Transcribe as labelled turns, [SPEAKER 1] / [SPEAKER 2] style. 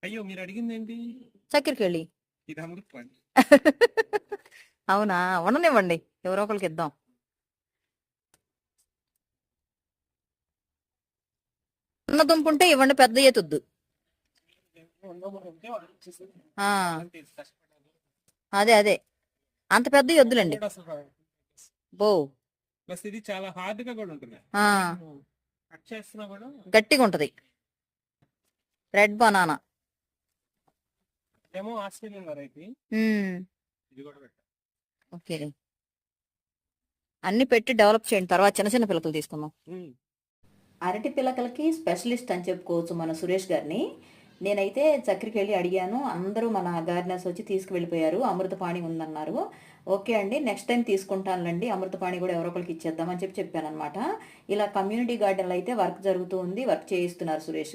[SPEAKER 1] అయ్యో మీరు అడిగింది ఏంటి?
[SPEAKER 2] చక్కెరకెళ్ళి.
[SPEAKER 1] ఇది అమృతపాణి.
[SPEAKER 2] అవునా, ఉండనివ్వండి, ఎవరో ఒకరికి ఇద్దాం. చిన్న దుంపు ఉంటే ఇవ్వండి, పెద్ద ఎత్తుద్దు. ఆ, అదే అదే, అంత పెద్ద వద్దులండి. బో,
[SPEAKER 1] ప్లస్ ఇది చాలా హార్డ్ గా కూడా ఉంటుంది.
[SPEAKER 2] ఆ,
[SPEAKER 1] కట్ చేస్తున్నా కూడా
[SPEAKER 2] గట్టిగా ఉంటది. Red banana.
[SPEAKER 1] ఏమో ఆస్ట్రేలియన్ వెరైటీ. ఇది కూడా పెట్టా.
[SPEAKER 2] ఓకే, అన్ని పెట్టి డెవలప్ చేయండి, తర్వాత చిన్న చిన్న పిల్లకలు తీసుకుందాం. అరటి పిల్లకలకి స్పెషలిస్ట్ అని చెప్పుకోవచ్చు మన సురేష్ గారిని. నేనైతే చక్కెరకి వెళ్ళి అడిగాను, అందరూ మన గార్డెనర్స్ వచ్చి తీసుకువెళ్ళిపోయారు, అమృతపాణి ఉందన్నారు. ఓకే అండి, నెక్స్ట్ టైం తీసుకుంటానులేండి, అమృతపాణి కూడా ఎవరో ఒకరికి ఇచ్చేద్దామని చెప్పాను అనమాట. ఇలా కమ్యూనిటీ గార్డెన్లో అయితే వర్క్ జరుగుతూ ఉంది, వర్క్ చేయిస్తున్నారు సురేష్ గారు.